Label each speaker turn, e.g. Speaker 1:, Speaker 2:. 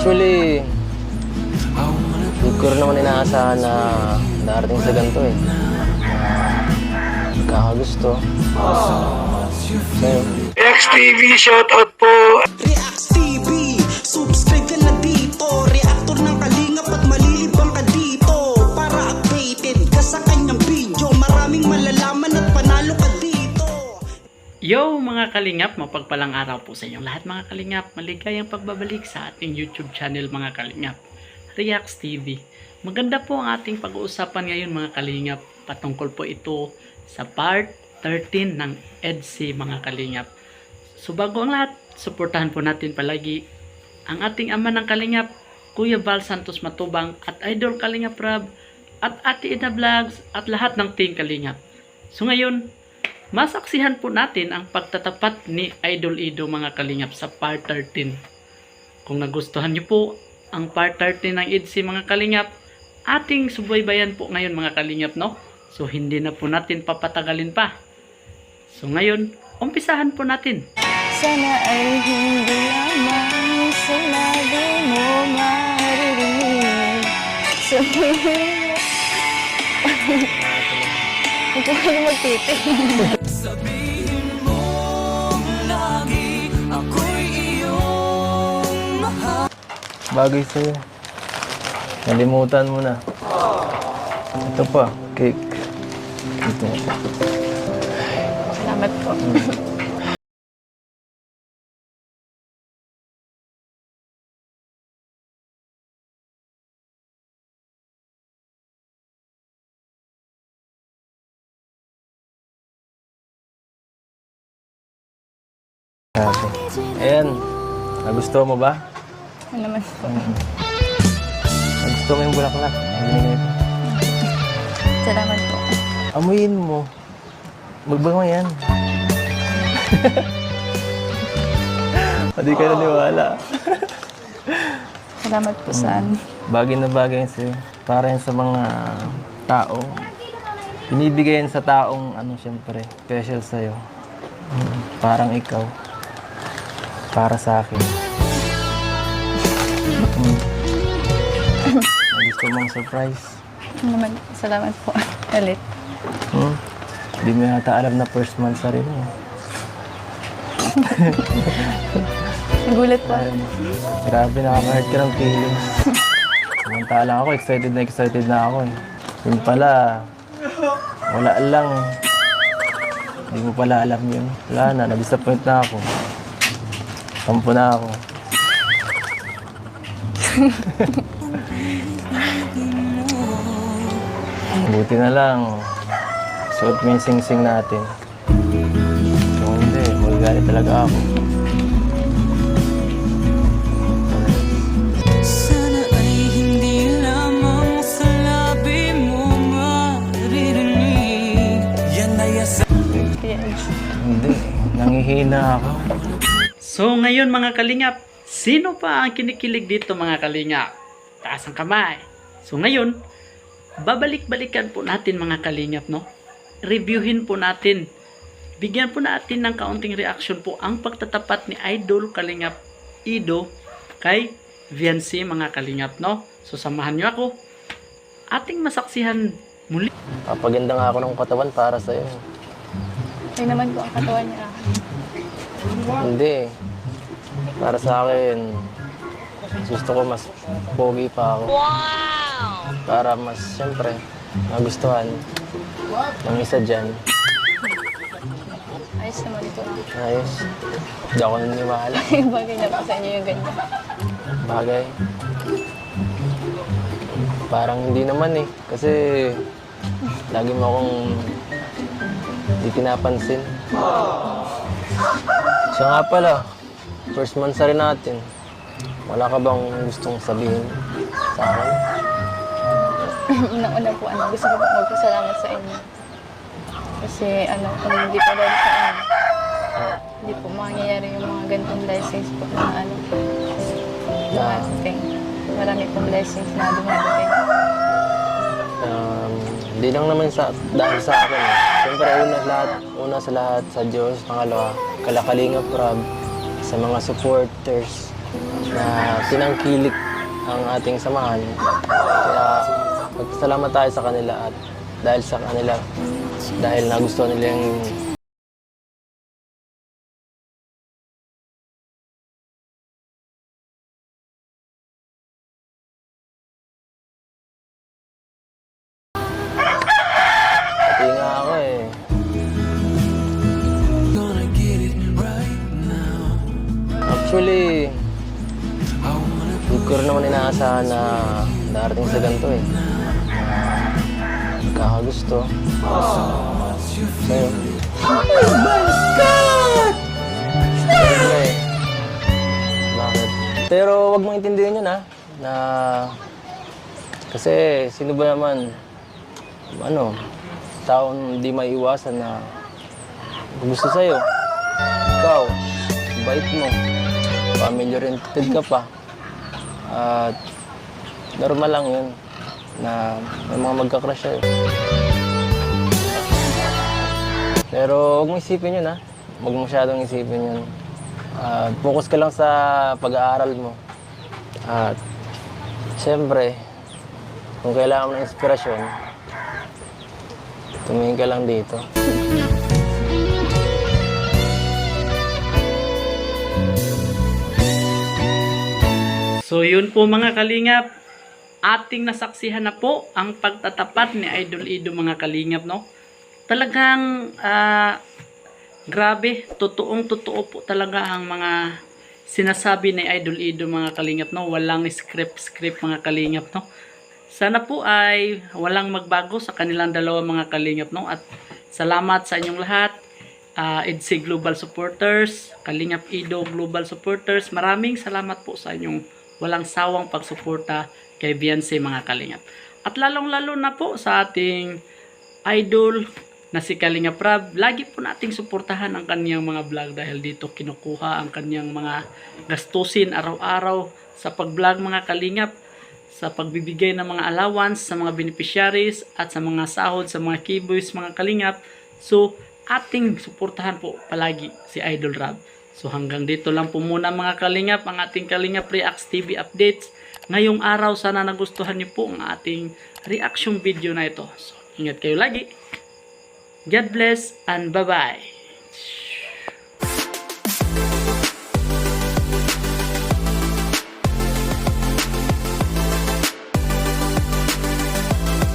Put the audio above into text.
Speaker 1: Actually, hindi ko rin naman inaasahan na darating sa ganito eh. Kakagusto. Sa'yo.
Speaker 2: XTV, shoutout po.
Speaker 3: Reacts TV, subscribe ka na dito. Reactor ng kalingap at malilibang ka dito. Para updated ka sa kanyang video. Maraming malalaman at panalo ka dito.
Speaker 4: Yo mga kalingap, mapagpalang araw po sa inyong lahat mga kalingap. Maligayang pagbabalik sa ating YouTube channel mga kalingap, Reacts TV. Maganda po ang ating pag-uusapan ngayon mga kalingap. Patungkol po ito sa part 13 ng EDC mga kalingap. So bago ang lahat, suportahan po natin palagi ang ating ama ng kalingap, Kuya Val Santos Matubang at Idol Kalingap Rab at Ate Ida Vlogs at lahat ng team kalingap. So ngayon, masaksihan po natin ang pagtatapat ni Idol Ido mga kalingap sa part 13. Kung nagustuhan niyo po ang part 13 ng EDC mga kalingap, ating subaybayan po ngayon mga kalingap, no? So hindi na po natin papatagalin pa. So ngayon, umpisahan po natin.
Speaker 5: Sana ay hindi lamang sinabi mo maririnig. Sabihin mo. Hindi ko kayo magtitig.
Speaker 3: Sabihin mo lagi ako'y iyong mahal.
Speaker 1: Bagay sa'yo. Nalimutan mo na. Ito pa, cake. Ito.
Speaker 5: Salamat po.
Speaker 1: Grabe. Ayan. Nagustuhan mo ba?
Speaker 5: Ano naman po.
Speaker 1: Nagustuhan mo yung bulaklak? Hindi ito.
Speaker 5: Salamat po.
Speaker 1: Amuyin mo. Magbango yan. Hindi ka naniwala.
Speaker 5: Salamat po sa ano.
Speaker 1: Bagay na bagay sa'yo. Para yan sa mga tao. Binibigay yan sa taong, siyempre, special sa'yo. Parang ikaw. Para sa akin. Gusto mong surprise?
Speaker 5: Ano naman, salamat po. Ulit.
Speaker 1: Hindi mo yata alam na first month sa rin eh.
Speaker 5: Nagulat po.
Speaker 1: Grabe, nakaka-hurt ka ng feelings. Samantala ako, excited na ako eh. Yun pala, wala lang. Hindi mo pala alam yun. Wala na, na-disappoint na ako. Tampo na ako. Buti na lang. Suot mo yung sing-sing natin. Kung hindi, magagalit talaga ako.
Speaker 3: Sana ay hindi lamang sa labi mo maririnig. Yan ay asa.
Speaker 5: Yes.
Speaker 1: Hindi, nangihina ako.
Speaker 4: So ngayon mga kalingap, sino pa ang kinikilig dito mga kalingap? Taas ang kamay. So ngayon, babalik-balikan po natin mga kalingap, no? Reviewin po natin. Bigyan po natin ng kaunting reaction po ang pagtatapat ni Idol Kalingap Ido kay Viancy mga kalingap, no? So samahan niyo ako. Ating masaksihan muli.
Speaker 1: Papaganda nga ako ng katawan para sa'yo.
Speaker 5: Ay naman po ang katawan niya.
Speaker 1: Hindi. Para sa akin, gusto ko mas pogi pa ako. Wow! Para mas, siyempre, magustuhan ng isa dyan.
Speaker 5: Ayos naman ito.
Speaker 1: Ayos. Hindi ako naniniwala.
Speaker 5: Bagay na po sa inyo yung ganyan.
Speaker 1: Bagay. Parang hindi naman eh. Kasi lagi mo akong hindi pinapansin. Siya nga pala, first month sa rin natin. Wala ka bang gustong sabihin sa akin?
Speaker 5: Unang-una po, gusto ko po magpasalamat sa inyo. Kasi kung hindi po dahil sa inyo, hindi po mangyayari yung mga ganitong blessings po na dumadating. Marami pong blessings na dumadating.
Speaker 1: Hindi lang naman dahil sa akin. Siyempre, una sa lahat sa Diyos. Pangalawa, Kalingap Rab, sa mga supporters na tinangkilik ang ating samahan. Kaya magpasalamat tayo sa kanila at dahil sa kanila, dahil nagustuhan nila yung pati nga ako eh. Actually, hindi ko rin naman inaasahan na darating sa ganito eh. Kakagusto. Sa'yo. Oh my God! Siyempre. Bakit? Pero wag mong intindihin yun ha. Na... Kasi sino ba naman, taong hindi maiiwasan na gusto sa'yo. Ikaw, bait mo. Family-oriented ka pa. At normal lang yun na may mga magka-crush sa'yo. Pero huwag mong isipin yun ha. Huwag mong masyadong isipin yun. Focus ka lang sa pag-aaral mo. At siyempre, kung kailangan mo ng inspirasyon, tumingin ka lang dito.
Speaker 4: So yun po mga kalingap, ating nasaksihan na po ang pagtatapat ni Idol Ido mga kalingap, no? Talagang grabe, totoo po talaga ang mga sinasabi ni Idol Ido mga kalingap, no? Walang script mga kalingap, no? Sana po ay walang magbago sa kanilang dalawa mga kalingap, no? At salamat sa inyong lahat. EDC Global Supporters, Kalingap Ido Global Supporters, maraming salamat po sa inyong walang sawang pagsuporta kay Beyonce mga kalingap. At lalong-lalo na po sa ating idol na si Kalingap Rab, lagi po nating suportahan ang kanyang mga vlog dahil dito kinukuha ang kanyang mga gastusin araw-araw sa pag-vlog mga kalingap, sa pagbibigay ng mga allowance sa mga beneficiaries at sa mga sahod sa mga keyboys mga kalingap. So ating suportahan po palagi si Idol Rab. So hanggang dito lang po muna mga kalingap ang ating Kalingap Reacts TV updates. Ngayong araw sana nagustuhan niyo po ang ating reaction video na ito. So ingat kayo lagi. God bless and bye-bye.